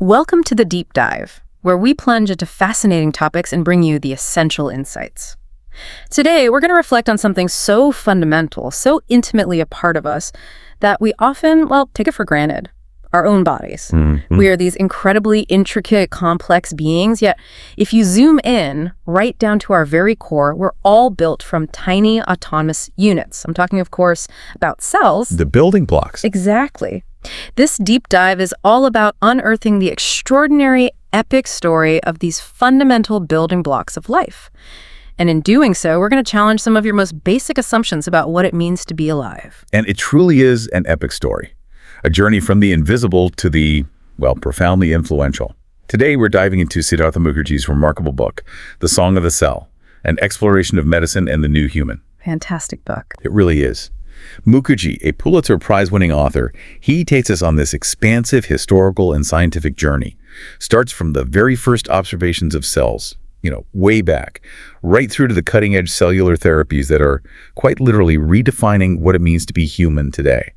Welcome to the Deep Dive, where we plunge into fascinating topics and bring you the essential insights. Today, we're going to reflect on something so fundamental, so intimately a part of us, that we often, take it for granted. Our own bodies. Mm-hmm. We are these incredibly intricate, complex beings, yet if you zoom in right down to our very core, we're all built from tiny autonomous units. I'm talking, of course, about cells. The building blocks. Exactly. This deep dive is all about unearthing the extraordinary, epic story of these fundamental building blocks of life. And in doing so, we're going to challenge some of your most basic assumptions about what it means to be alive. And it truly is an epic story. A journey from the invisible to the, profoundly influential. Today, we're diving into Siddhartha Mukherjee's remarkable book, The Song of the Cell, an exploration of medicine and the new human. Fantastic book. It really is. Mukherjee, a Pulitzer Prize-winning author, he takes us on this expansive historical and scientific journey. Starts from the very first observations of cells, way back, right through to the cutting-edge cellular therapies that are quite literally redefining what it means to be human today.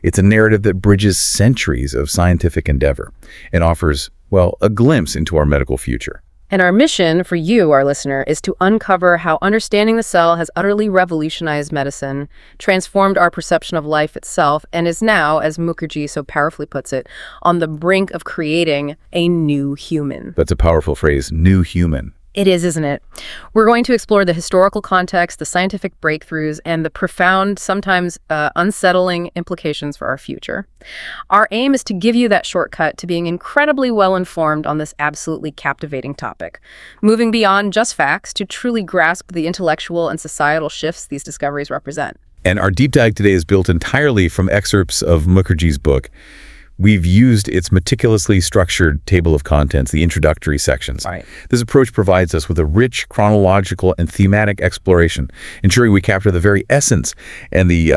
It's a narrative that bridges centuries of scientific endeavor and offers, a glimpse into our medical future. And our mission for you, our listener, is to uncover how understanding the cell has utterly revolutionized medicine, transformed our perception of life itself, and is now, as Mukherjee so powerfully puts it, on the brink of creating a new human. That's a powerful phrase, new human. It is, isn't it? We're going to explore the historical context, the scientific breakthroughs, and the profound, sometimes unsettling implications for our future. Our aim is to give you that shortcut to being incredibly well-informed on this absolutely captivating topic, moving beyond just facts to truly grasp the intellectual and societal shifts these discoveries represent. And our deep dive today is built entirely from excerpts of Mukherjee's book. We've used its meticulously structured table of contents, the introductory sections. Right. This approach provides us with a rich chronological and thematic exploration, ensuring we capture the very essence and the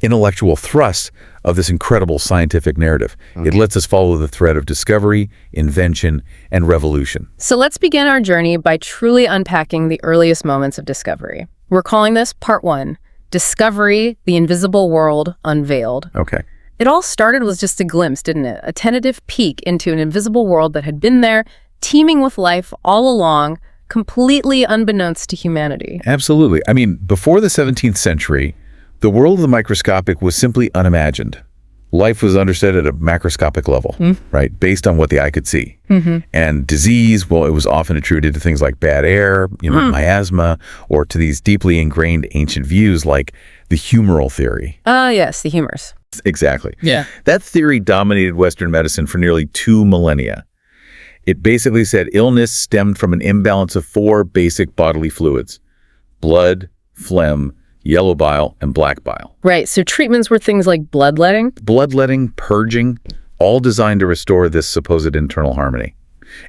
intellectual thrust of this incredible scientific narrative. Okay. It lets us follow the thread of discovery, invention, and revolution. So let's begin our journey by truly unpacking the earliest moments of discovery. We're calling this Part 1, Discovery, the Invisible World Unveiled. Okay. It all started with just a glimpse, didn't it? A tentative peek into an invisible world that had been there, teeming with life all along, completely unbeknownst to humanity. Absolutely. I mean, before the 17th century, the world of the microscopic was simply unimagined. Life was understood at a macroscopic level, right? Based on what the eye could see. And disease, it was often attributed to things like bad air, miasma, or to these deeply ingrained ancient views like the humoral theory. Yes, the humors. Exactly. Yeah. That theory dominated Western medicine for nearly 2 millennia. It basically said illness stemmed from an imbalance of 4 basic bodily fluids: blood, phlegm, yellow bile, and black bile. Right, so treatments were things like bloodletting? Bloodletting, purging, all designed to restore this supposed internal harmony.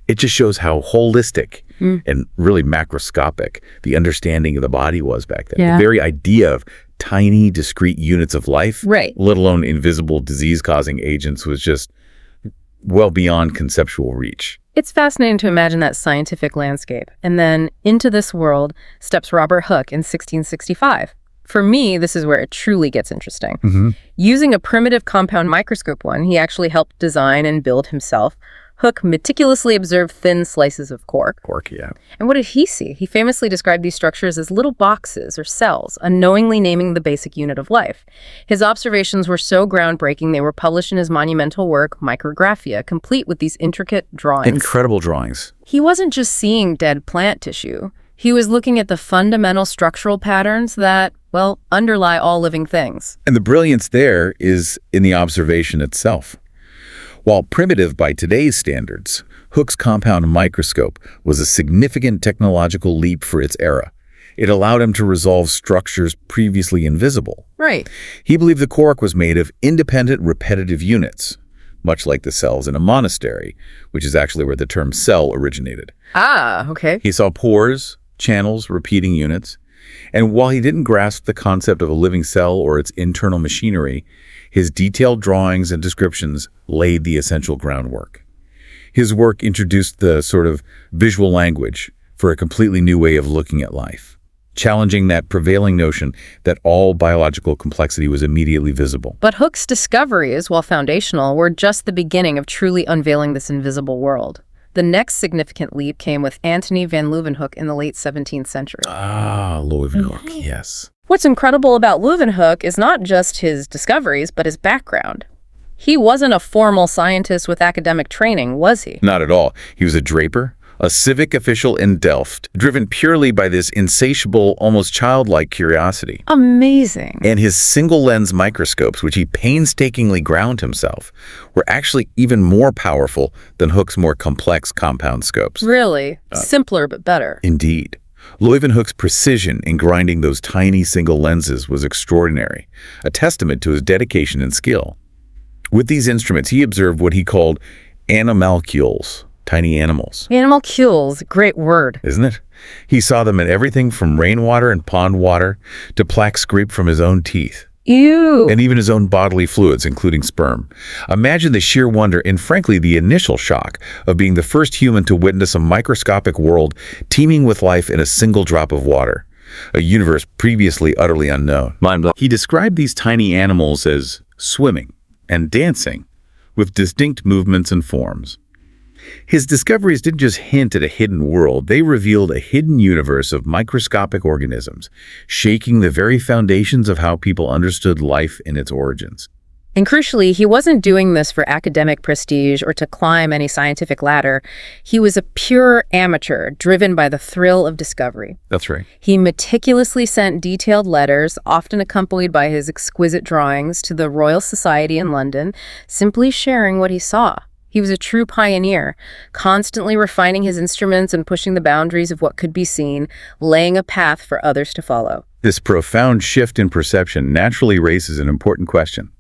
It just shows how holistic and really macroscopic the understanding of the body was back then. Yeah. The very idea of tiny, discrete units of life, right, let alone invisible disease-causing agents, was just well beyond conceptual reach. It's fascinating to imagine that scientific landscape. And then into this world steps Robert Hooke in 1665. For me, this is where it truly gets interesting. Using a primitive compound microscope he actually helped design and build himself. Hooke meticulously observed thin slices of cork. Cork, yeah. And what did he see? He famously described these structures as little boxes or cells, unknowingly naming the basic unit of life. His observations were so groundbreaking, they were published in his monumental work, Micrographia, complete with these intricate drawings. Incredible drawings. He wasn't just seeing dead plant tissue. He was looking at the fundamental structural patterns that, underlie all living things. And the brilliance there is in the observation itself. While primitive by today's standards, Hooke's compound microscope was a significant technological leap for its era. It allowed him to resolve structures previously invisible. Right. He believed the cork was made of independent repetitive units, much like the cells in a monastery, which is actually where the term cell originated. Ah, okay. He saw pores, channels, repeating units. And while he didn't grasp the concept of a living cell or its internal machinery, his detailed drawings and descriptions laid the essential groundwork. His work introduced the sort of visual language for a completely new way of looking at life. challenging that prevailing notion that all biological complexity was immediately visible. But Hooke's discoveries, while foundational, were just the beginning of truly unveiling this invisible world. The next significant leap came with Antony van Leeuwenhoek in the late 17th century. Ah, Leeuwenhoek, yes. What's incredible about Leeuwenhoek is not just his discoveries, but his background. He wasn't a formal scientist with academic training, was he? Not at all. He was a draper, a civic official in Delft, driven purely by this insatiable, almost childlike curiosity. Amazing. And his single-lens microscopes, which he painstakingly ground himself, were actually even more powerful than Hooke's more complex compound scopes. Really? Simpler but better. Indeed. Leeuwenhoek's precision in grinding those tiny single lenses was extraordinary, a testament to his dedication and skill. With these instruments, he observed what he called animalcules, tiny animals. Animalcules, great word. Isn't it? He saw them in everything from rainwater and pond water to plaque scraped from his own teeth. Ew. And even his own bodily fluids, including sperm. Imagine the sheer wonder and, frankly, the initial shock of being the first human to witness a microscopic world teeming with life in a single drop of water, a universe previously utterly unknown. Mind-blowing. He described these tiny animals as swimming and dancing with distinct movements and forms. His discoveries didn't just hint at a hidden world, they revealed a hidden universe of microscopic organisms, shaking the very foundations of how people understood life in its origins. And crucially, he wasn't doing this for academic prestige or to climb any scientific ladder. He was a pure amateur, driven by the thrill of discovery. That's right. He meticulously sent detailed letters, often accompanied by his exquisite drawings, to the Royal Society in London, simply sharing what he saw. He was a true pioneer, constantly refining his instruments and pushing the boundaries of what could be seen, laying a path for others to follow. This profound shift in perception naturally raises an important question.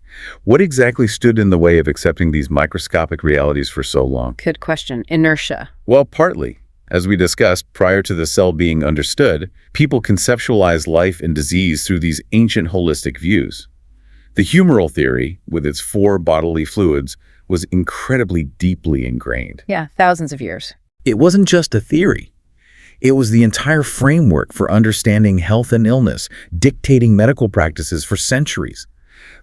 What exactly stood in the way of accepting these microscopic realities for so long? Good question. Inertia. Well, partly. As we discussed, prior to the cell being understood, people conceptualized life and disease through these ancient holistic views. The humoral theory, with its 4 bodily fluids, was incredibly deeply ingrained. Yeah, thousands of years. It wasn't just a theory. It was the entire framework for understanding health and illness, dictating medical practices for centuries.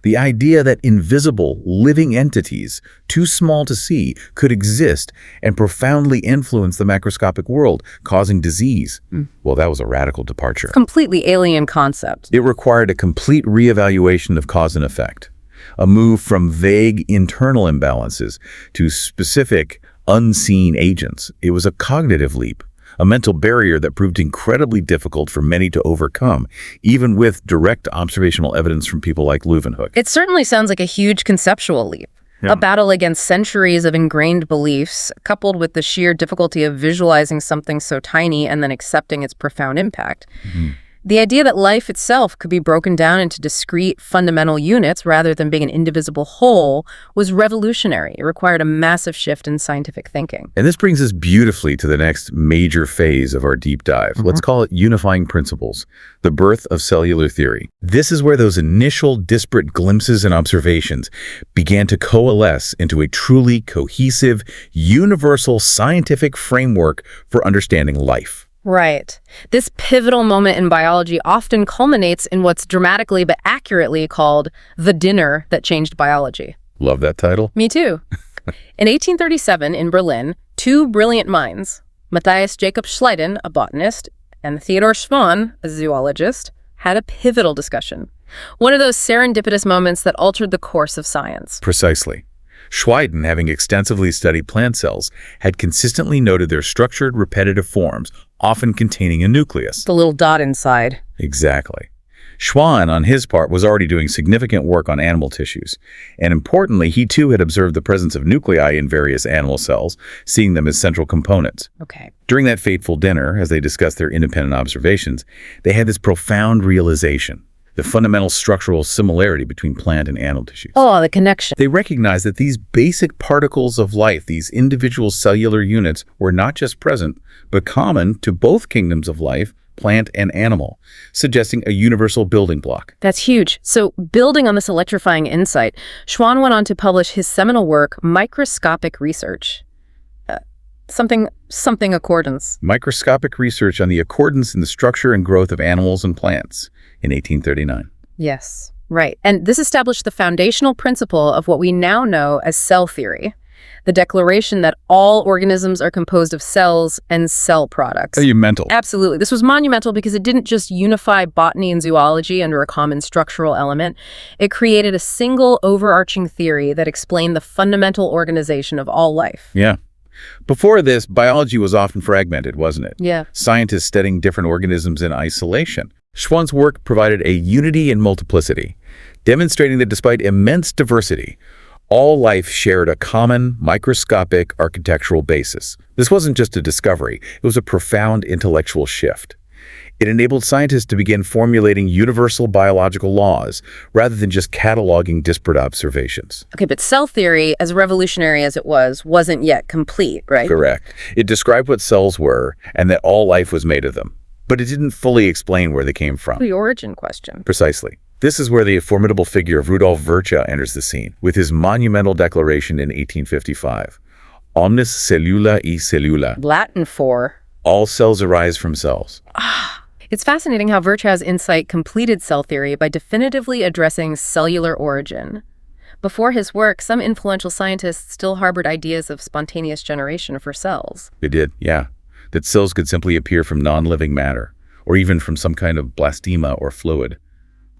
The idea that invisible, living entities, too small to see, could exist and profoundly influence the macroscopic world, causing disease. Well, that was a radical departure. Completely alien concept. It required a complete reevaluation of cause and effect. A move from vague internal imbalances to specific, unseen agents. It was a cognitive leap, a mental barrier that proved incredibly difficult for many to overcome, even with direct observational evidence from people like Leeuwenhoek. It certainly sounds like a huge conceptual leap. Yeah. A battle against centuries of ingrained beliefs, coupled with the sheer difficulty of visualizing something so tiny and then accepting its profound impact. The idea that life itself could be broken down into discrete, fundamental units rather than being an indivisible whole was revolutionary. It required a massive shift in scientific thinking. And this brings us beautifully to the next major phase of our deep dive. Let's call it unifying principles, the birth of cellular theory. This is where those initial disparate glimpses and observations began to coalesce into a truly cohesive, universal scientific framework for understanding life. Right. This pivotal moment in biology often culminates in what's dramatically but accurately called the dinner that changed biology. Love that title. Me too. In 1837, in Berlin, 2 brilliant minds, Matthias Jakob Schleiden, a botanist, and Theodor Schwann, a zoologist, had a pivotal discussion. One of those serendipitous moments that altered the course of science. Precisely. Schleiden, having extensively studied plant cells, had consistently noted their structured, repetitive forms, often containing a nucleus. The little dot inside. Exactly. Schwann, on his part, was already doing significant work on animal tissues. And importantly, he too had observed the presence of nuclei in various animal cells, seeing them as central components. Okay. During that fateful dinner, as they discussed their independent observations, they had this profound realization. The fundamental structural similarity between plant and animal tissues. Oh, the connection. They recognized that these basic particles of life, these individual cellular units, were not just present, but common to both kingdoms of life, plant and animal, suggesting a universal building block. That's huge. So, building on this electrifying insight, Schwann went on to publish his seminal work, Microscopic Research. Something accordance. Microscopic research on the accordance in the structure and growth of animals and plants in 1839. Yes, right. And this established the foundational principle of what we now know as cell theory, the declaration that all organisms are composed of cells and cell products. Are you mental? Absolutely. This was monumental because it didn't just unify botany and zoology under a common structural element. It created a single overarching theory that explained the fundamental organization of all life. Yeah. Before this, biology was often fragmented, wasn't it? Yeah. Scientists studying different organisms in isolation. Schwann's work provided a unity in multiplicity, demonstrating that despite immense diversity, all life shared a common, microscopic architectural basis. This wasn't just a discovery, it was a profound intellectual shift. It enabled scientists to begin formulating universal biological laws rather than just cataloging disparate observations. Okay, but cell theory, as revolutionary as it was, wasn't yet complete, right? Correct. It described what cells were and that all life was made of them. But it didn't fully explain where they came from. The origin question. Precisely. This is where the formidable figure of Rudolf Virchow enters the scene, with his monumental declaration in 1855. Omnis cellula e cellula. Latin for? All cells arise from cells. It's fascinating how Virchow's insight completed cell theory by definitively addressing cellular origin. Before his work, some influential scientists still harbored ideas of spontaneous generation for cells. They did, yeah. That cells could simply appear from non-living matter, or even from some kind of blastema or fluid.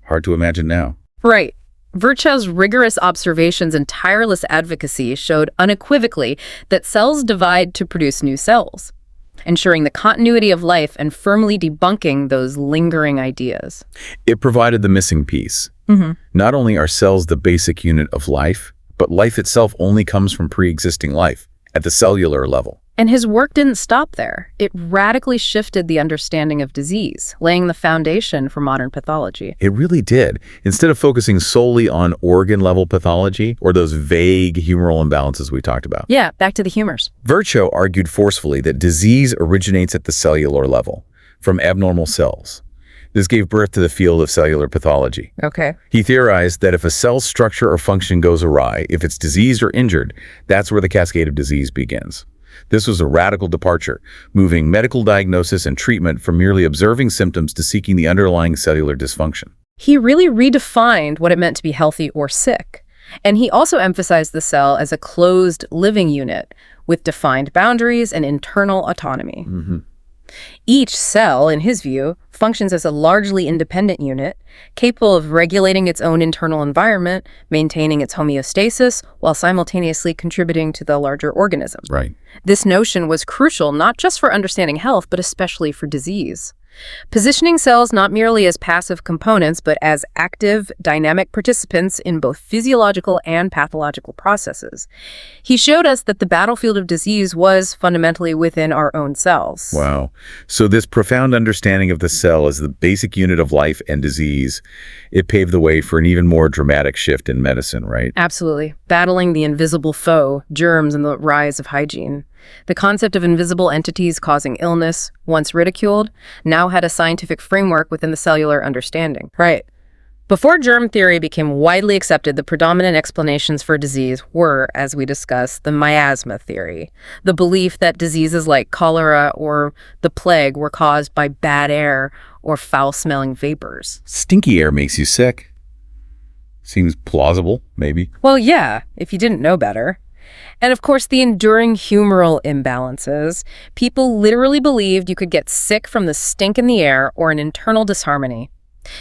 Hard to imagine now. Right. Virchow's rigorous observations and tireless advocacy showed unequivocally that cells divide to produce new cells, ensuring the continuity of life and firmly debunking those lingering ideas. It provided the missing piece. Not only are cells the basic unit of life, but life itself only comes from pre-existing life at the cellular level. And his work didn't stop there. It radically shifted the understanding of disease, laying the foundation for modern pathology. It really did. Instead of focusing solely on organ-level pathology or those vague humoral imbalances we talked about. Yeah, back to the humors. Virchow argued forcefully that disease originates at the cellular level, from abnormal cells. This gave birth to the field of cellular pathology. Okay. He theorized that if a cell's structure or function goes awry, if it's diseased or injured, that's where the cascade of disease begins. This was a radical departure, moving medical diagnosis and treatment from merely observing symptoms to seeking the underlying cellular dysfunction. He really redefined what it meant to be healthy or sick. And he also emphasized the cell as a closed living unit with defined boundaries and internal autonomy. Each cell, in his view, functions as a largely independent unit, capable of regulating its own internal environment, maintaining its homeostasis, while simultaneously contributing to the larger organism. Right. This notion was crucial not just for understanding health, but especially for disease. Positioning cells not merely as passive components, but as active, dynamic participants in both physiological and pathological processes. He showed us that the battlefield of disease was fundamentally within our own cells. Wow. So this profound understanding of the cell as the basic unit of life and disease, it paved the way for an even more dramatic shift in medicine, right? Absolutely. Battling the invisible foe, germs, and the rise of hygiene. The concept of invisible entities causing illness, once ridiculed, now had a scientific framework within the cellular understanding. Right. Before germ theory became widely accepted, the predominant explanations for disease were, as we discussed, the miasma theory, the belief that diseases like cholera or the plague were caused by bad air or foul-smelling vapors. Stinky air makes you sick. Seems plausible, maybe. Well, yeah, if you didn't know better. And of course, the enduring humoral imbalances. People literally believed you could get sick from the stink in the air or an internal disharmony.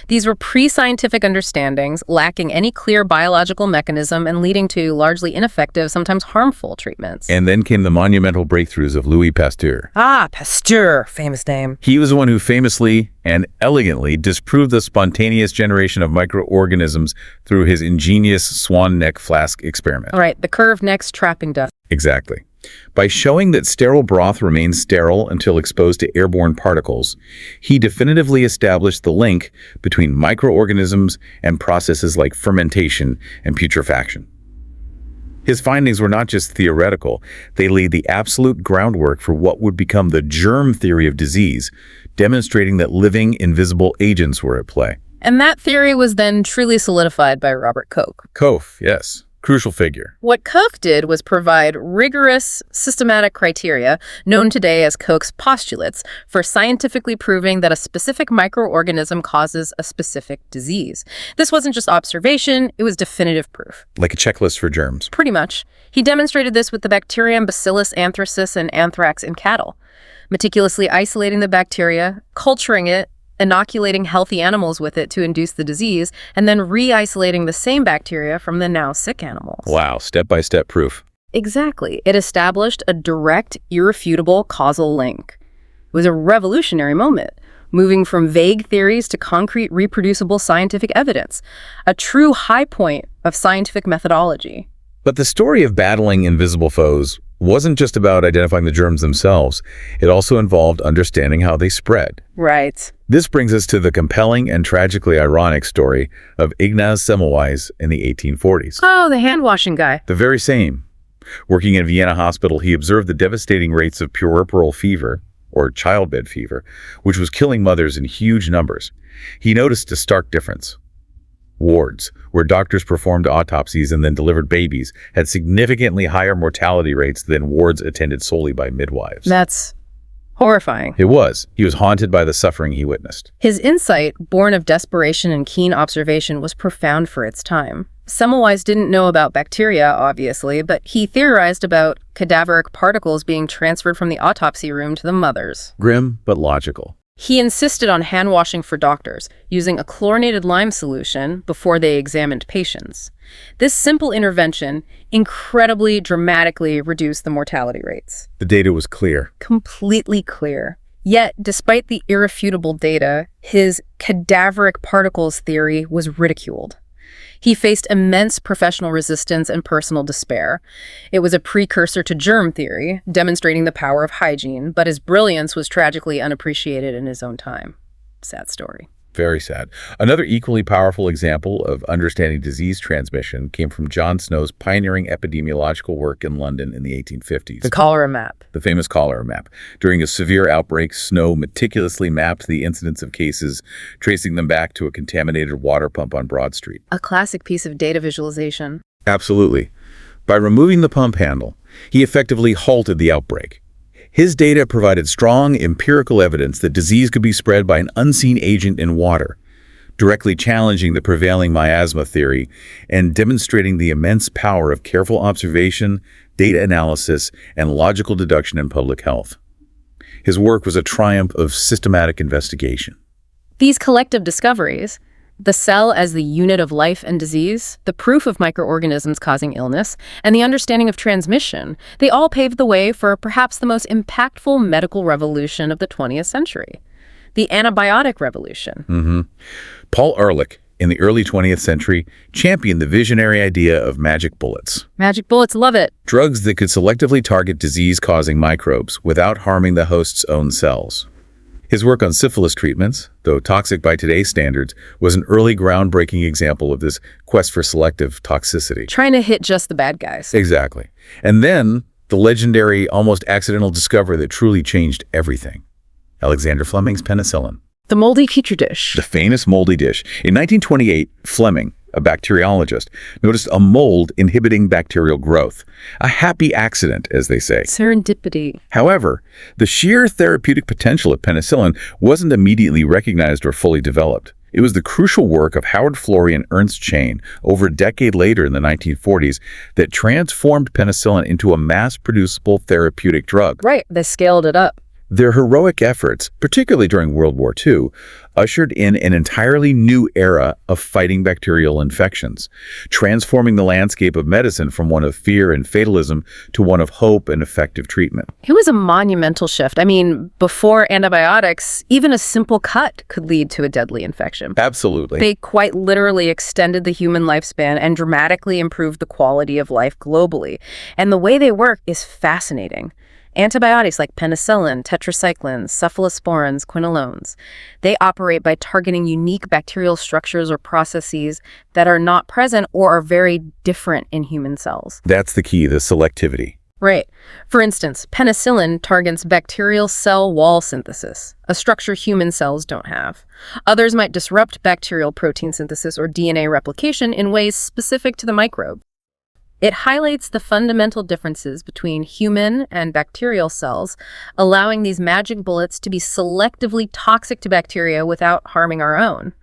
These were pre-scientific understandings, lacking any clear biological mechanism and leading to largely ineffective, sometimes harmful treatments. And then came the monumental breakthroughs of Louis Pasteur. Ah, Pasteur, famous name. He was the one who famously and elegantly disproved the spontaneous generation of microorganisms through his ingenious swan neck flask experiment. All right, the curved necks trapping dust. Exactly. By showing that sterile broth remains sterile until exposed to airborne particles, he definitively established the link between microorganisms and processes like fermentation and putrefaction. His findings were not just theoretical, they laid the absolute groundwork for what would become the germ theory of disease, demonstrating that living, invisible agents were at play. And that theory was then truly solidified by Robert Koch. Koch, yes. Crucial figure. What Koch did was provide rigorous, systematic criteria, known today as Koch's postulates, for scientifically proving that a specific microorganism causes a specific disease. This wasn't just observation, it was definitive proof. Like a checklist for germs. Pretty much. He demonstrated this with the bacterium Bacillus anthracis and anthrax in cattle, meticulously isolating the bacteria, culturing it, inoculating healthy animals with it to induce the disease, and then re-isolating the same bacteria from the now sick animals. Wow, step-by-step proof. Exactly. It established a direct, irrefutable causal link. It was a revolutionary moment, moving from vague theories to concrete, reproducible scientific evidence, a true high point of scientific methodology. But the story of battling invisible foes wasn't just about identifying the germs themselves. It also involved understanding how they spread. Right. This brings us to the compelling and tragically ironic story of Ignaz Semmelweis in the 1840s. Oh, the hand-washing guy. The very same. Working in a Vienna hospital, he observed the devastating rates of puerperal fever, or childbed fever, which was killing mothers in huge numbers. He noticed a stark difference. Wards, where doctors performed autopsies and then delivered babies, had significantly higher mortality rates than wards attended solely by midwives. That's horrifying. It was. He was haunted by the suffering he witnessed. His insight, born of desperation and keen observation, was profound for its time. Semmelweis didn't know about bacteria, obviously, but he theorized about cadaveric particles being transferred from the autopsy room to the mothers. Grim, but logical. He insisted on hand washing for doctors, using a chlorinated lime solution before they examined patients. This simple intervention incredibly dramatically reduced the mortality rates. The data was clear. Completely clear. Yet, despite the irrefutable data, his cadaveric particles theory was ridiculed. He faced immense professional resistance and personal despair. It was a precursor to germ theory, demonstrating the power of hygiene, but his brilliance was tragically unappreciated in his own time. Sad story. Very sad. Another equally powerful example of understanding disease transmission came from John Snow's pioneering epidemiological work in London in the 1850s. The cholera map. The famous cholera map. During a severe outbreak, Snow meticulously mapped the incidence of cases, tracing them back to a contaminated water pump on Broad Street. A classic piece of data visualization. Absolutely. By removing the pump handle, he effectively halted the outbreak. His data provided strong empirical evidence that disease could be spread by an unseen agent in water, directly challenging the prevailing miasma theory and demonstrating the immense power of careful observation, data analysis, and logical deduction in public health. His work was a triumph of systematic investigation. These collective discoveries, the cell as the unit of life and disease, the proof of microorganisms causing illness, and the understanding of transmission, they all paved the way for perhaps the most impactful medical revolution of the 20th century, the antibiotic revolution. Paul Ehrlich, in the early 20th century, championed the visionary idea of magic bullets. Magic bullets, love it. Drugs that could selectively target disease-causing microbes without harming the host's own cells. His work on syphilis treatments, though toxic by today's standards, was an early groundbreaking example of this quest for selective toxicity. Trying to hit just the bad guys. Exactly. And then the legendary, almost accidental discovery that truly changed everything. Alexander Fleming's penicillin. The moldy petri dish. The famous moldy dish. In 1928, Fleming, a bacteriologist, noticed a mold inhibiting bacterial growth. A happy accident, as they say. Serendipity. However, the sheer therapeutic potential of penicillin wasn't immediately recognized or fully developed. It was the crucial work of Howard Florey and Ernst Chain over a decade later in the 1940s that transformed penicillin into a mass-producible therapeutic drug. Right, they scaled it up. Their heroic efforts, particularly during World War II, ushered in an entirely new era of fighting bacterial infections, transforming the landscape of medicine from one of fear and fatalism to one of hope and effective treatment. It was a monumental shift. I mean, before antibiotics, even a simple cut could lead to a deadly infection. Absolutely. They quite literally extended the human lifespan and dramatically improved the quality of life globally. And the way they work is fascinating. Antibiotics like penicillin, tetracyclines, cephalosporins, quinolones, they operate by targeting unique bacterial structures or processes that are not present or are very different in human cells. That's the key, the selectivity. Right. For instance, penicillin targets bacterial cell wall synthesis, a structure human cells don't have. Others might disrupt bacterial protein synthesis or DNA replication in ways specific to the microbe. It highlights the fundamental differences between human and bacterial cells, allowing these magic bullets to be selectively toxic to bacteria without harming our own.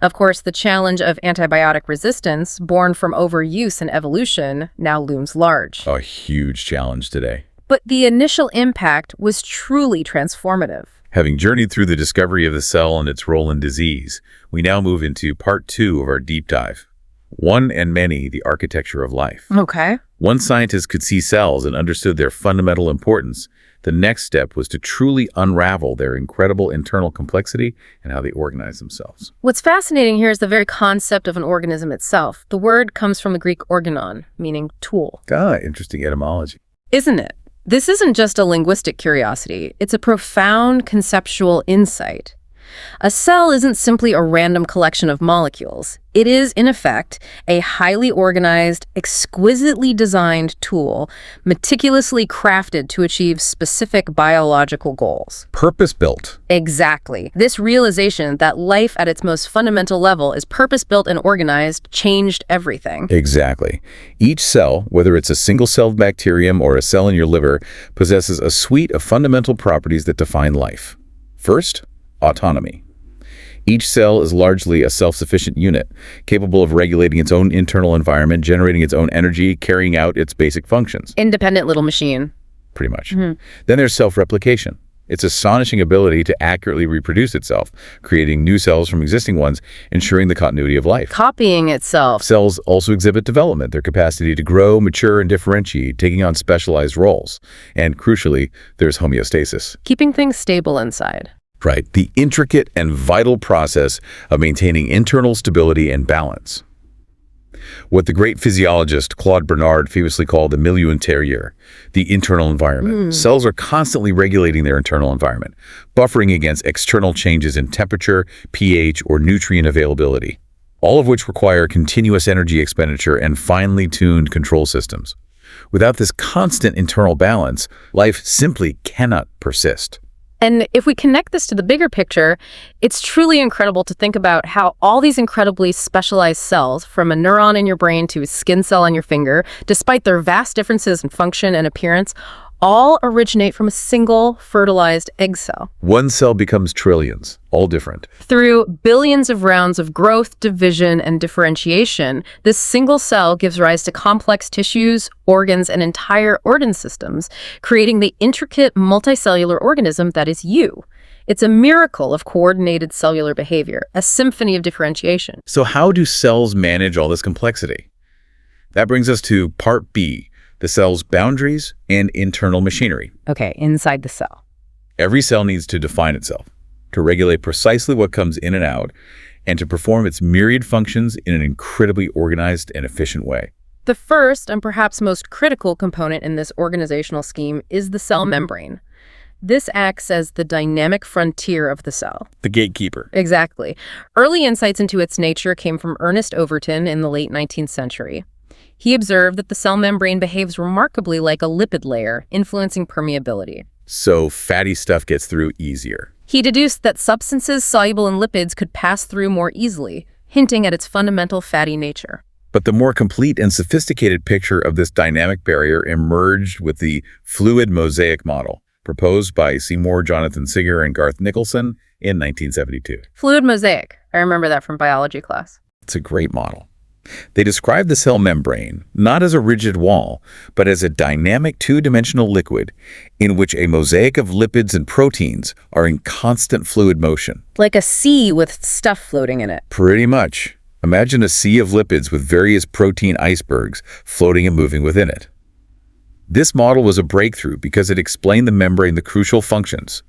Of course, the challenge of antibiotic resistance, born from overuse and evolution, now looms large. A huge challenge today. But the initial impact was truly transformative. Having journeyed through the discovery of the cell and its role in disease, we now move into part 2 of our deep dive. One and many, the architecture of life. Okay. Once scientists could see cells and understood their fundamental importance, the next step was to truly unravel their incredible internal complexity and how they organize themselves. What's fascinating here is the very concept of an organism itself. The word comes from the Greek organon, meaning tool. Interesting etymology. Isn't it? This isn't just a linguistic curiosity. It's a profound conceptual insight. A cell isn't simply a random collection of molecules. It is, in effect, a highly organized, exquisitely designed tool, meticulously crafted to achieve specific biological goals. Purpose-built. Exactly. This realization that life at its most fundamental level is purpose-built and organized changed everything. Exactly. Each cell, whether it's a single-celled bacterium or a cell in your liver, possesses a suite of fundamental properties that define life. First, autonomy. Each cell is largely a self-sufficient unit, capable of regulating its own internal environment, generating its own energy, carrying out its basic functions. Independent little machine. Pretty much. Then there's self-replication. Its astonishing ability to accurately reproduce itself, creating new cells from existing ones, ensuring the continuity of life. Copying itself. Cells also exhibit development, their capacity to grow, mature, and differentiate, taking on specialized roles. And crucially, there's homeostasis. Keeping things stable inside. Right, the intricate and vital process of maintaining internal stability and balance. What the great physiologist Claude Bernard famously called the milieu intérieur, the internal environment. Cells are constantly regulating their internal environment, buffering against external changes in temperature, pH, or nutrient availability, all of which require continuous energy expenditure and finely tuned control systems. Without this constant internal balance, life simply cannot persist. And if we connect this to the bigger picture, it's truly incredible to think about how all these incredibly specialized cells, from a neuron in your brain to a skin cell on your finger, despite their vast differences in function and appearance, all originate from a single fertilized egg cell. One cell becomes trillions, all different. Through billions of rounds of growth, division, and differentiation, this single cell gives rise to complex tissues, organs, and entire organ systems, creating the intricate multicellular organism that is you. It's a miracle of coordinated cellular behavior, a symphony of differentiation. So how do cells manage all this complexity? That brings us to part B, the cell's boundaries and internal machinery. Okay, inside the cell. Every cell needs to define itself, to regulate precisely what comes in and out, and to perform its myriad functions in an incredibly organized and efficient way. The first and perhaps most critical component in this organizational scheme is the cell membrane. This acts as the dynamic frontier of the cell. The gatekeeper. Exactly. Early insights into its nature came from Ernest Overton in the late 19th century. He observed that the cell membrane behaves remarkably like a lipid layer, influencing permeability. So fatty stuff gets through easier. He deduced that substances soluble in lipids could pass through more easily, hinting at its fundamental fatty nature. But the more complete and sophisticated picture of this dynamic barrier emerged with the fluid mosaic model, proposed by Seymour Jonathan Singer and Garth Nicholson in 1972. Fluid mosaic. I remember that from biology class. It's a great model. They describe the cell membrane not as a rigid wall, but as a dynamic two-dimensional liquid in which a mosaic of lipids and proteins are in constant fluid motion. Like a sea with stuff floating in it. Pretty much. Imagine a sea of lipids with various protein icebergs floating and moving within it. This model was a breakthrough because it explained the membrane the crucial functions.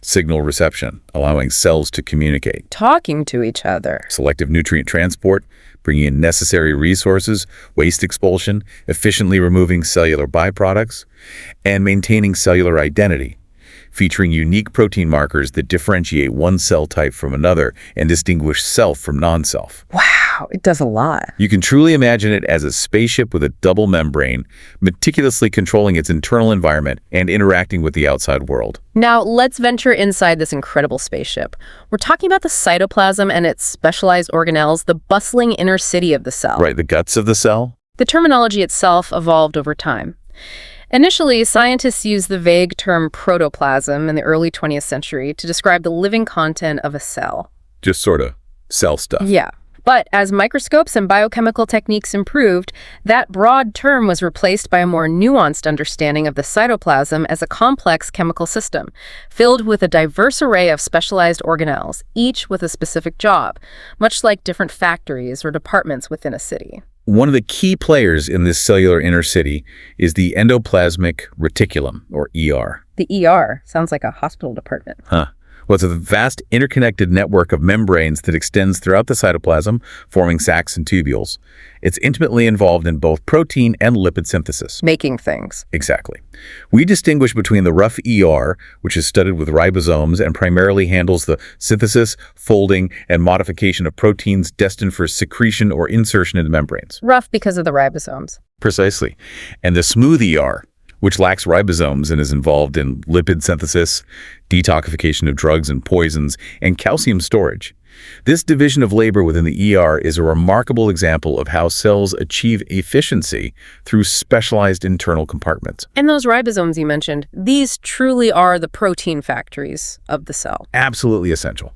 Signal reception, allowing cells to communicate. Talking to each other. Selective nutrient transport, bringing in necessary resources, waste expulsion, efficiently removing cellular byproducts, and maintaining cellular identity, featuring unique protein markers that differentiate one cell type from another and distinguish self from non-self. Wow, it does a lot. You can truly imagine it as a spaceship with a double membrane, meticulously controlling its internal environment and interacting with the outside world. Now, let's venture inside this incredible spaceship. We're talking about the cytoplasm and its specialized organelles, the bustling inner city of the cell. Right, the guts of the cell. The terminology itself evolved over time. Initially, scientists used the vague term protoplasm in the early 20th century to describe the living content of a cell. Just sort of cell stuff. Yeah. But as microscopes and biochemical techniques improved, that broad term was replaced by a more nuanced understanding of the cytoplasm as a complex chemical system, filled with a diverse array of specialized organelles, each with a specific job, much like different factories or departments within a city. One of the key players in this cellular inner city is the endoplasmic reticulum, or ER. The ER sounds like a hospital department. Well, it's a vast interconnected network of membranes that extends throughout the cytoplasm, forming sacs and tubules. It's intimately involved in both protein and lipid synthesis. Making things. Exactly. We distinguish between the rough ER, which is studded with ribosomes and primarily handles the synthesis, folding, and modification of proteins destined for secretion or insertion into membranes. Rough because of the ribosomes. Precisely. And the smooth ER, which lacks ribosomes and is involved in lipid synthesis, detoxification of drugs and poisons, and calcium storage. This division of labor within the ER is a remarkable example of how cells achieve efficiency through specialized internal compartments. And those ribosomes you mentioned, these truly are the protein factories of the cell. Absolutely essential.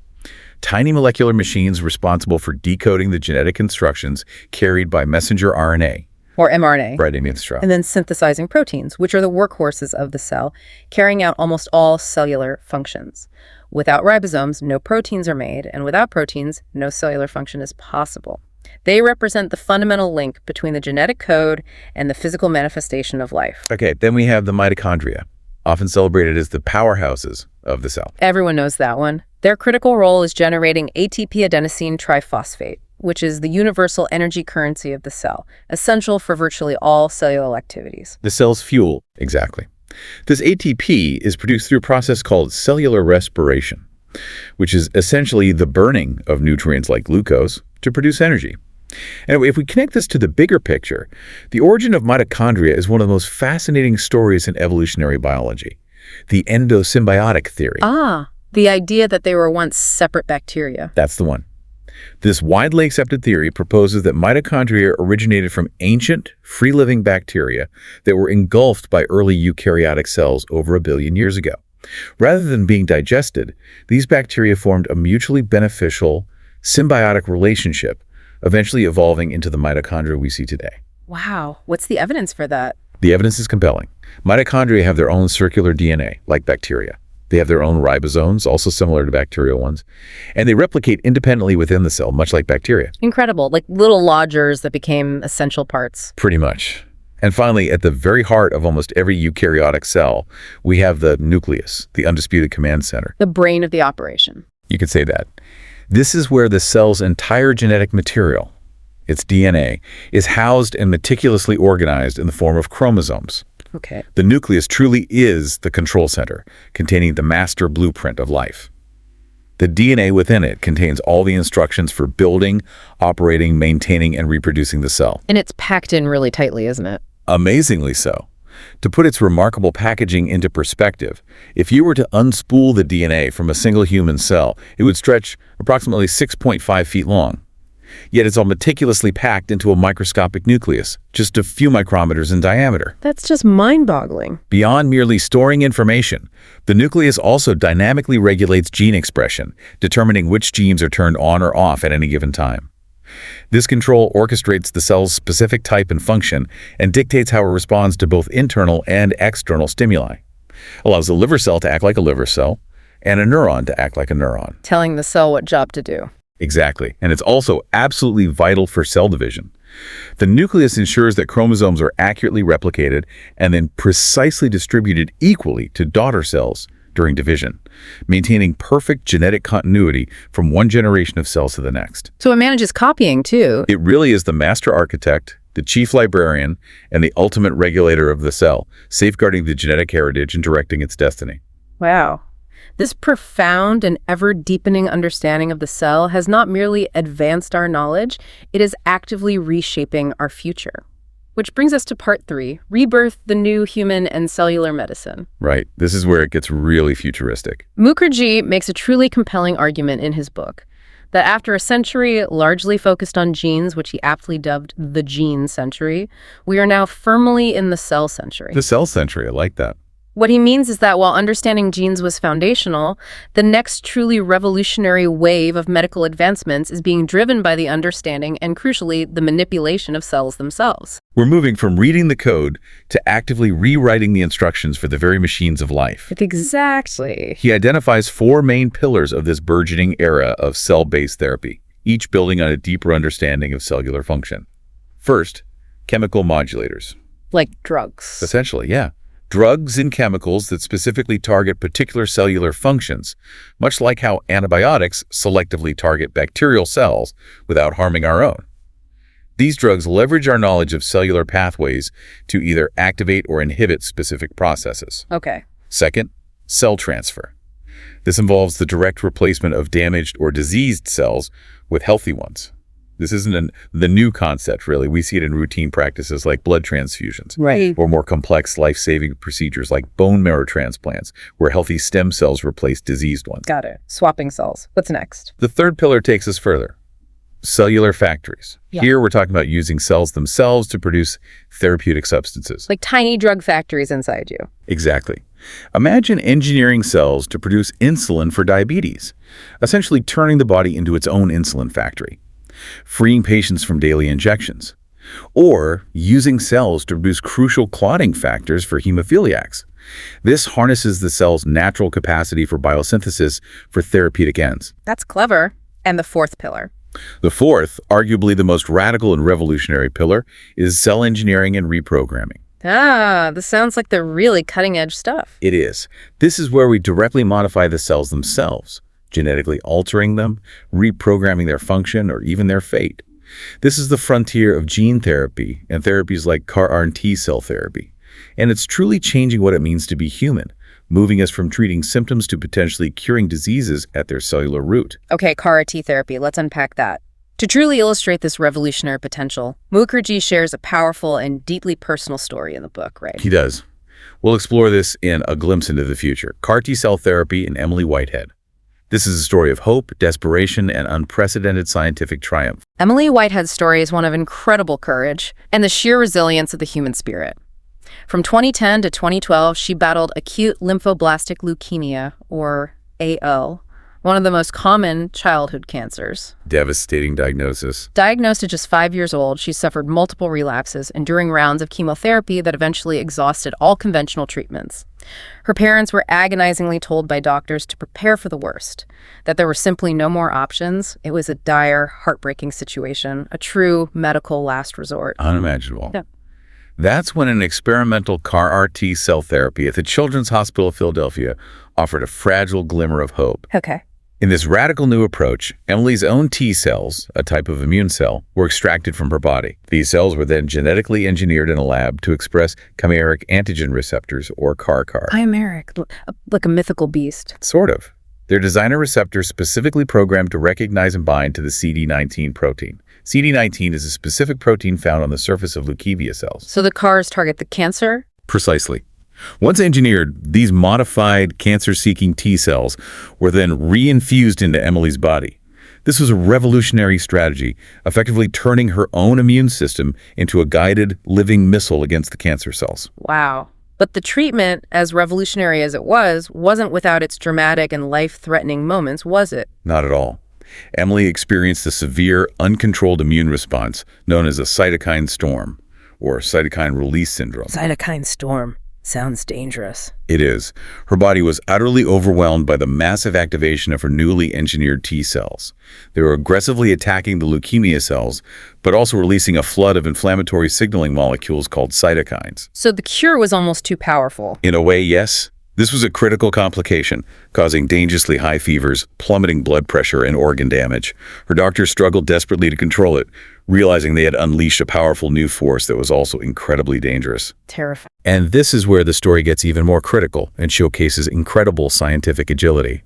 Tiny molecular machines responsible for decoding the genetic instructions carried by messenger RNA. Or mRNA. Right, that's right. And then synthesizing proteins, which are the workhorses of the cell, carrying out almost all cellular functions. Without ribosomes, no proteins are made, and without proteins, no cellular function is possible. They represent the fundamental link between the genetic code and the physical manifestation of life. Okay, then we have the mitochondria, often celebrated as the powerhouses of the cell. Everyone knows that one. Their critical role is generating ATP adenosine triphosphate, which is the universal energy currency of the cell, essential for virtually all cellular activities. The cell's fuel, exactly. This ATP is produced through a process called cellular respiration, which is essentially the burning of nutrients like glucose to produce energy. And if we connect this to the bigger picture, the origin of mitochondria is one of the most fascinating stories in evolutionary biology, the endosymbiotic theory. The idea that they were once separate bacteria. That's the one. This widely accepted theory proposes that mitochondria originated from ancient, free-living bacteria that were engulfed by early eukaryotic cells over 1 billion years ago. Rather than being digested, these bacteria formed a mutually beneficial, symbiotic relationship, eventually evolving into the mitochondria we see today. Wow, what's the evidence for that? The evidence is compelling. Mitochondria have their own circular DNA, like bacteria. They have their own ribosomes, also similar to bacterial ones, and they replicate independently within the cell, much like bacteria. Incredible, like little lodgers that became essential parts. Pretty much. And finally, at the very heart of almost every eukaryotic cell, we have the nucleus, the undisputed command center. The brain of the operation. You could say that. This is where the cell's entire genetic material, its DNA, is housed and meticulously organized in the form of chromosomes. Okay. The nucleus truly is the control center, containing the master blueprint of life. The DNA within it contains all the instructions for building, operating, maintaining, and reproducing the cell. And it's packed in really tightly, isn't it? Amazingly so. To put its remarkable packaging into perspective, if you were to unspool the DNA from a single human cell, it would stretch approximately 6.5 feet long. Yet it's all meticulously packed into a microscopic nucleus, just a few micrometers in diameter. That's just mind-boggling. Beyond merely storing information, the nucleus also dynamically regulates gene expression, determining which genes are turned on or off at any given time. This control orchestrates the cell's specific type and function and dictates how it responds to both internal and external stimuli. Allows the liver cell to act like a liver cell and a neuron to act like a neuron. Telling the cell what job to do. Exactly. And it's also absolutely vital for cell division. The nucleus ensures that chromosomes are accurately replicated and then precisely distributed equally to daughter cells during division, maintaining perfect genetic continuity from one generation of cells to the next. So it manages copying, too. It really is the master architect, the chief librarian, and the ultimate regulator of the cell, safeguarding the genetic heritage and directing its destiny. Wow. This profound and ever-deepening understanding of the cell has not merely advanced our knowledge, it is actively reshaping our future. Which brings us to part 3, rebirth, the new human and cellular medicine. Right. This is where it gets really futuristic. Mukherjee makes a truly compelling argument in his book. that after a century largely focused on genes, which he aptly dubbed the gene century, we are now firmly in the cell century. The cell century, I like that. What he means is that while understanding genes was foundational, the next truly revolutionary wave of medical advancements is being driven by the understanding and, crucially, the manipulation of cells themselves. We're moving from reading the code to actively rewriting the instructions for the very machines of life. Exactly. He identifies 4 main pillars of this burgeoning era of cell-based therapy, each building on a deeper understanding of cellular function. First, chemical modulators. Like drugs. Essentially, yeah. Drugs and chemicals that specifically target particular cellular functions, much like how antibiotics selectively target bacterial cells without harming our own. These drugs leverage our knowledge of cellular pathways to either activate or inhibit specific processes. Okay. Second, cell transfer. This involves the direct replacement of damaged or diseased cells with healthy ones. This isn't the new concept, really. We see it in routine practices like blood transfusions. Right. Or more complex life-saving procedures like bone marrow transplants, where healthy stem cells replace diseased ones. Got it. Swapping cells. What's next? The third pillar takes us further. Cellular factories. Yeah. Here we're talking about using cells themselves to produce therapeutic substances. Like tiny drug factories inside you. Exactly. Imagine engineering cells to produce insulin for diabetes, essentially turning the body into its own insulin factory, freeing patients from daily injections, or using cells to produce crucial clotting factors for hemophiliacs. This harnesses the cell's natural capacity for biosynthesis for therapeutic ends. That's clever. And the fourth pillar. The fourth, arguably the most radical and revolutionary pillar, is cell engineering and reprogramming. Ah, this sounds like the really cutting-edge stuff. It is. This is where we directly modify the cells themselves, genetically altering them, reprogramming their function, or even their fate. This is the frontier of gene therapy and therapies like CAR-T cell therapy. And it's truly changing what it means to be human, moving us from treating symptoms to potentially curing diseases at their cellular root. Okay, CAR-T therapy. Let's unpack that. To truly illustrate this revolutionary potential, Mukherjee shares a powerful and deeply personal story in the book, right? He does. We'll explore this in A Glimpse into the Future, CAR-T cell therapy and Emily Whitehead. This is a story of hope, desperation, and unprecedented scientific triumph. Emily Whitehead's story is one of incredible courage and the sheer resilience of the human spirit. From 2010 to 2012, she battled acute lymphoblastic leukemia, or AL, one of the most common childhood cancers. Devastating diagnosis. Diagnosed at just 5 years old, she suffered multiple relapses, enduring rounds of chemotherapy that eventually exhausted all conventional treatments. Her parents were agonizingly told by doctors to prepare for the worst, that there were simply no more options. It was a dire, heartbreaking situation, a true medical last resort. Unimaginable. Yeah. That's when an experimental CAR-T cell therapy at the Children's Hospital of Philadelphia offered a fragile glimmer of hope. Okay. In this radical new approach, Emily's own T cells, a type of immune cell, were extracted from her body. These cells were then genetically engineered in a lab to express chimeric antigen receptors, or CAR. Chimeric, like a mythical beast. Sort of. They're designer receptors specifically programmed to recognize and bind to the CD19 protein. CD19 is a specific protein found on the surface of leukemia cells. So the CARs target the cancer? Precisely. Once engineered, these modified cancer-seeking T cells were then reinfused into Emily's body. This was a revolutionary strategy, effectively turning her own immune system into a guided, living missile against the cancer cells. Wow. But the treatment, as revolutionary as it was, wasn't without its dramatic and life-threatening moments, was it? Not at all. Emily experienced a severe, uncontrolled immune response known as a cytokine storm, or cytokine release syndrome. Cytokine storm. Sounds dangerous. It is. Her body was utterly overwhelmed by the massive activation of her newly engineered T cells. They were aggressively attacking the leukemia cells, but also releasing a flood of inflammatory signaling molecules called cytokines. So the cure was almost too powerful. In a way, yes. This was a critical complication, causing dangerously high fevers, plummeting blood pressure, and organ damage. Her doctors struggled desperately to control it, realizing they had unleashed a powerful new force that was also incredibly dangerous. Terrifying. And this is where the story gets even more critical and showcases incredible scientific agility.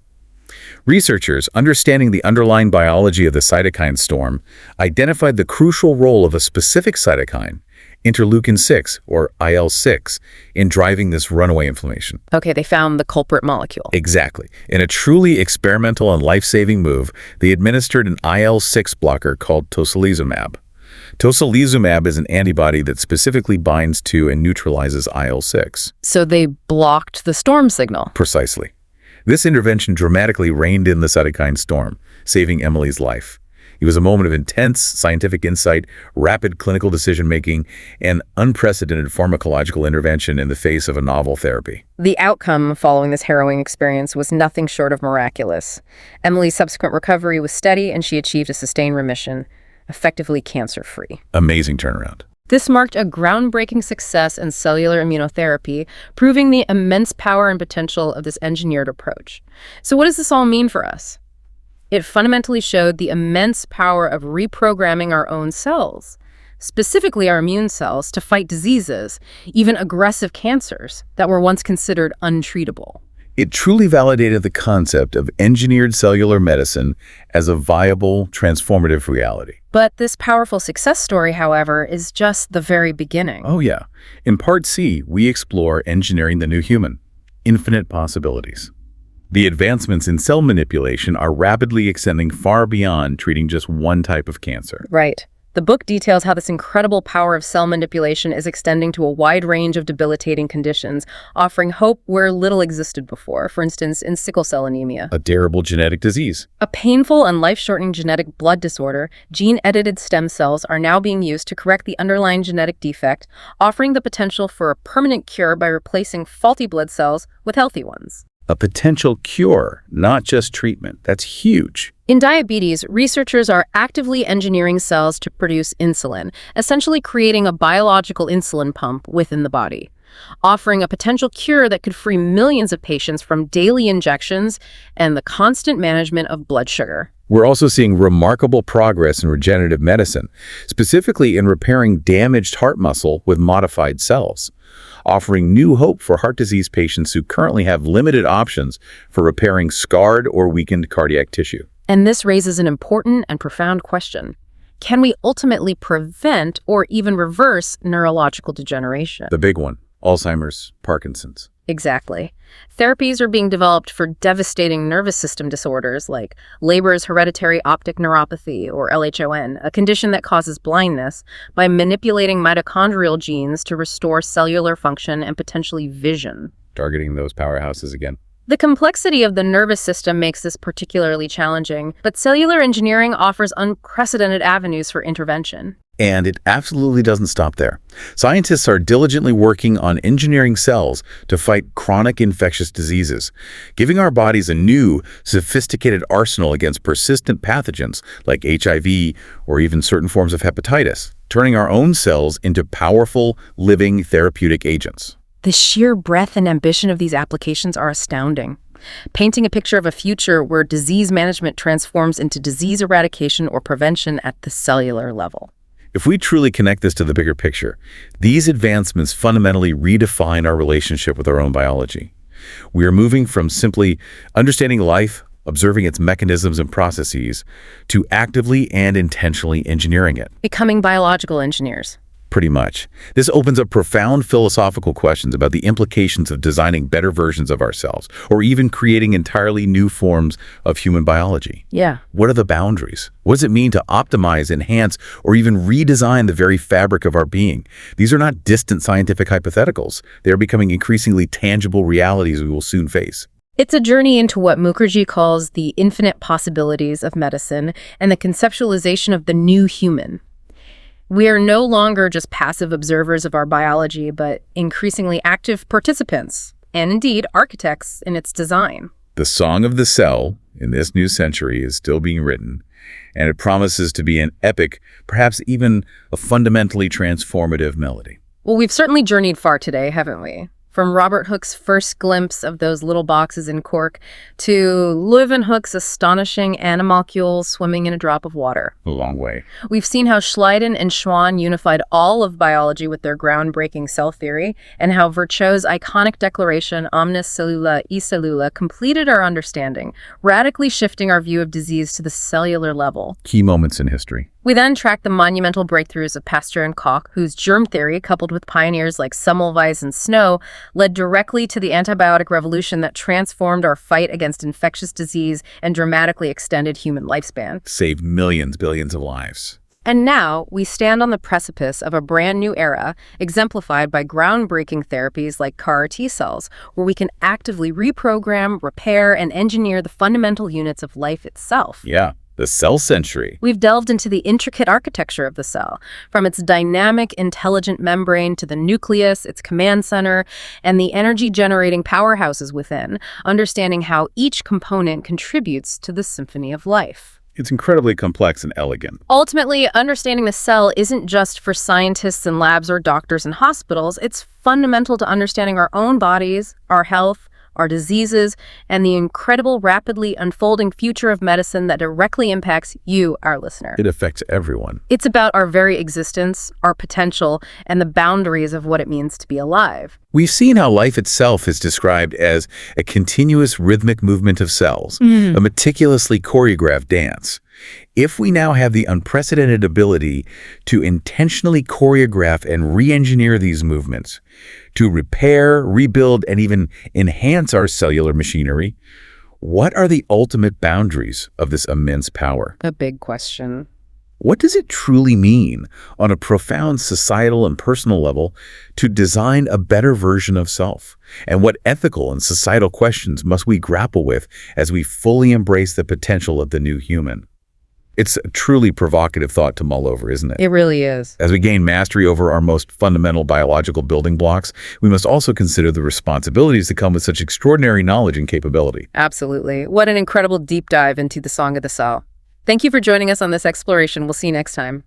Researchers, understanding the underlying biology of the cytokine storm, identified the crucial role of a specific cytokine, interleukin-6, or IL-6, in driving this runaway inflammation. Okay, they found the culprit molecule. Exactly. In a truly experimental and life-saving move, they administered an IL-6 blocker called tocilizumab. Tocilizumab is an antibody that specifically binds to and neutralizes IL-6. So they blocked the storm signal. Precisely. This intervention dramatically reined in the cytokine storm, saving Emily's life. It was a moment of intense scientific insight, rapid clinical decision-making, and unprecedented pharmacological intervention in the face of a novel therapy. The outcome following this harrowing experience was nothing short of miraculous. Emily's subsequent recovery was steady, and she achieved a sustained remission, effectively cancer-free. Amazing turnaround. This marked a groundbreaking success in cellular immunotherapy, proving the immense power and potential of this engineered approach. So what does this all mean for us? It fundamentally showed the immense power of reprogramming our own cells, specifically our immune cells, to fight diseases, even aggressive cancers, that were once considered untreatable. It truly validated the concept of engineered cellular medicine as a viable, transformative reality. But this powerful success story, however, is just the very beginning. Oh yeah. In Part C, we explore engineering the new human. Infinite possibilities. The advancements in cell manipulation are rapidly extending far beyond treating just one type of cancer. Right. The book details how this incredible power of cell manipulation is extending to a wide range of debilitating conditions, offering hope where little existed before, for instance, in sickle cell anemia. A terrible genetic disease. A painful and life-shortening genetic blood disorder, gene-edited stem cells are now being used to correct the underlying genetic defect, offering the potential for a permanent cure by replacing faulty blood cells with healthy ones. A potential cure, not just treatment. That's huge. In diabetes, researchers are actively engineering cells to produce insulin, essentially creating a biological insulin pump within the body, offering a potential cure that could free millions of patients from daily injections and the constant management of blood sugar. We're also seeing remarkable progress in regenerative medicine, specifically in repairing damaged heart muscle with modified cells, offering new hope for heart disease patients who currently have limited options for repairing scarred or weakened cardiac tissue. And this raises an important and profound question. Can we ultimately prevent or even reverse neurological degeneration? The big one, Alzheimer's, Parkinson's. Exactly. Therapies are being developed for devastating nervous system disorders like Leber's hereditary optic neuropathy, or LHON, a condition that causes blindness, by manipulating mitochondrial genes to restore cellular function and potentially vision. Targeting those powerhouses again. The complexity of the nervous system makes this particularly challenging, but cellular engineering offers unprecedented avenues for intervention. And it absolutely doesn't stop there. Scientists are diligently working on engineering cells to fight chronic infectious diseases, giving our bodies a new, sophisticated arsenal against persistent pathogens like HIV or even certain forms of hepatitis, turning our own cells into powerful, living therapeutic agents. The sheer breadth and ambition of these applications are astounding, painting a picture of a future where disease management transforms into disease eradication or prevention at the cellular level. If we truly connect this to the bigger picture, these advancements fundamentally redefine our relationship with our own biology. We are moving from simply understanding life, observing its mechanisms and processes, to actively and intentionally engineering it. Becoming biological engineers. Pretty much. This opens up profound philosophical questions about the implications of designing better versions of ourselves, or even creating entirely new forms of human biology. Yeah. What are the boundaries? What does it mean to optimize, enhance, or even redesign the very fabric of our being? These are not distant scientific hypotheticals. They are becoming increasingly tangible realities we will soon face. It's a journey into what Mukherjee calls the infinite possibilities of medicine and the conceptualization of the new human. We are no longer just passive observers of our biology, but increasingly active participants, and indeed architects in its design. The song of the cell in this new century is still being written, and it promises to be an epic, perhaps even a fundamentally transformative melody. Well, we've certainly journeyed far today, haven't we? From Robert Hooke's first glimpse of those little boxes in cork to Leeuwenhoek's astonishing animalcule swimming in a drop of water. A long way. We've seen how Schleiden and Schwann unified all of biology with their groundbreaking cell theory, and how Virchow's iconic declaration, omnis cellula e cellula, completed our understanding, radically shifting our view of disease to the cellular level. Key moments in history. We then track the monumental breakthroughs of Pasteur and Koch, whose germ theory, coupled with pioneers like Semmelweis and Snow, led directly to the antibiotic revolution that transformed our fight against infectious disease and dramatically extended human lifespan. Saved millions, billions of lives. And now, we stand on the precipice of a brand new era, exemplified by groundbreaking therapies like CAR T cells, where we can actively reprogram, repair, and engineer the fundamental units of life itself. Yeah, the cell century. We've delved into the intricate architecture of the cell, from its dynamic, intelligent membrane to the nucleus, its command center, and the energy-generating powerhouses within, understanding how each component contributes to the symphony of life. It's incredibly complex and elegant. Ultimately, understanding the cell isn't just for scientists in labs or doctors in hospitals. It's fundamental to understanding our own bodies, our health, our diseases, and the incredible, rapidly unfolding future of medicine that directly impacts you, our listener. It affects everyone. It's about our very existence, our potential, and the boundaries of what it means to be alive. We've seen how life itself is described as a continuous rhythmic movement of cells, a meticulously choreographed dance. If we now have the unprecedented ability to intentionally choreograph and re-engineer these movements, to repair, rebuild, and even enhance our cellular machinery, what are the ultimate boundaries of this immense power? A big question. What does it truly mean on a profound societal and personal level to design a better version of self? And what ethical and societal questions must we grapple with as we fully embrace the potential of the new human? It's a truly provocative thought to mull over, isn't it? It really is. As we gain mastery over our most fundamental biological building blocks, we must also consider the responsibilities that come with such extraordinary knowledge and capability. Absolutely. What an incredible deep dive into the Song of the Cell. Thank you for joining us on this exploration. We'll see you next time.